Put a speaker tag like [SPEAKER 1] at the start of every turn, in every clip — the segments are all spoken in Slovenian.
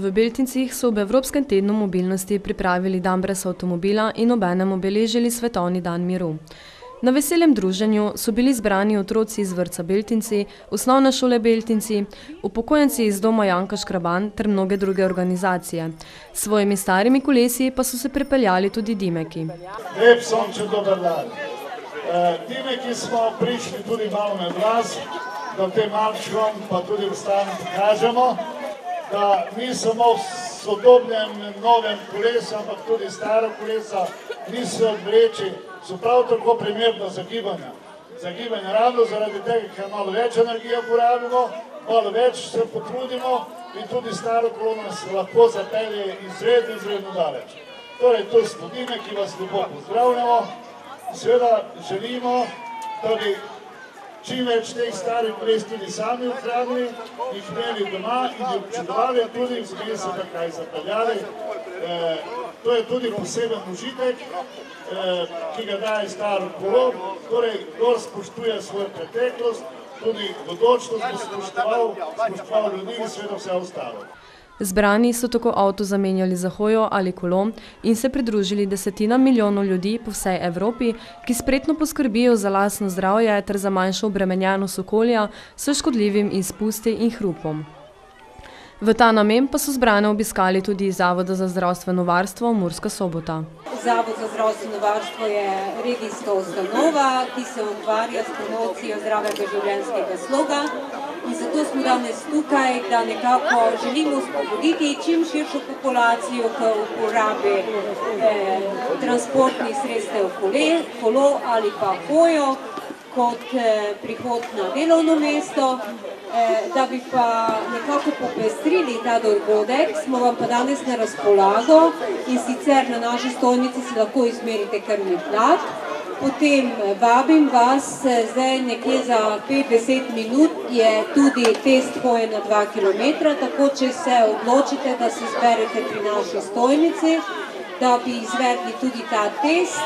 [SPEAKER 1] V Beltincih so ob Evropskem tednu mobilnosti pripravili dan brez avtomobila in obenem obeležili Svetovni dan miru. Na veselem druženju so bili zbrani otroci iz vrtca Beltinci, osnovne šole Beltinci, upokojenci iz doma Janka Škraban ter mnoge druge organizacije. S svojimi starimi kolesi pa so se pripeljali tudi Dimeki.
[SPEAKER 2] Lep sončen dober dan. Dimeki smo prišli tudi malo med vas, da tem malčkom pa tudi ostalim pokažemo, da ni samo v sodobnem novem kolesu, ampak tudi staro kolesa, niso odvleči, so prav tako primerna za gibanje. Za gibanje ravno zaradi tega, ker malo več energije porabimo, malo več se potrudimo in tudi staro kolo nas lahko zapelje izredno daleč. Torej, to smo Dimeki, ki vas lepo pozdravljamo in seveda želimo, da bi čim več teh starih koles tudi sami ohranili, jih imeli doma in jih občudovali tudi in zmeri se takaj zapeljali. To je tudi poseben užitek, ki ga daje staro kolo, torej kdor spoštuje svojo preteklost, tudi bodočnost bo spoštoval ljudi in seveda vse ostalo.
[SPEAKER 1] Zbrani so tako avto zamenjali za hojo ali kolo in se pridružili desetinam milijonov ljudi po vsej Evropi, ki spretno poskrbijo za lastno zdravje ter za manjšo obremenjenost okolja s škodljivim izpusti in hrupom. V ta namen pa so zbrane obiskali tudi Zavoda za zdravstveno varstvo Murska Sobota.
[SPEAKER 3] Zavod za zdravstveno varstvo je regijska ustanova, ki se ukvarja s promocijo zdravega življenjskega sloga. In zato smo danes tukaj, da nekako želimo spodbuditi čim širšo populacijo k uporabi transportnih sredstev kolo ali pa hojo kot prihod na delovno mesto. Da bi pa nekako popestrili ta dogodek, smo vam pa danes na razpolago in sicer na naši stojnici si lahko izmerite krvni tlak. Potem vabim vas, zdaj nekje za 5-10 minut je tudi test hoje na 2 km, tako če se odločite, da se zberete pri naši stojnici, da bi izvedli tudi ta test.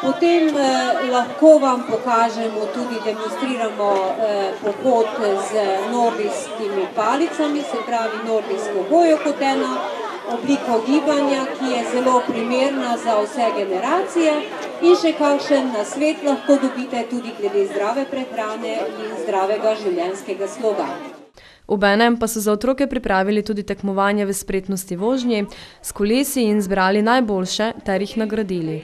[SPEAKER 3] Potem lahko vam pokažemo, tudi demonstriramo pohod z nordijskimi palicami, se pravi nordijsko hojo kot eno obliko gibanja, ki je zelo primerna za vse generacije. In še kakšen nasvet lahko dobite tudi glede zdrave prehrane in zdravega življenjskega sloga.
[SPEAKER 1] Obenem pa so za otroke pripravili tudi tekmovanje v spretnosti vožnje s kolesi in zbrali najboljše ter jih nagradili.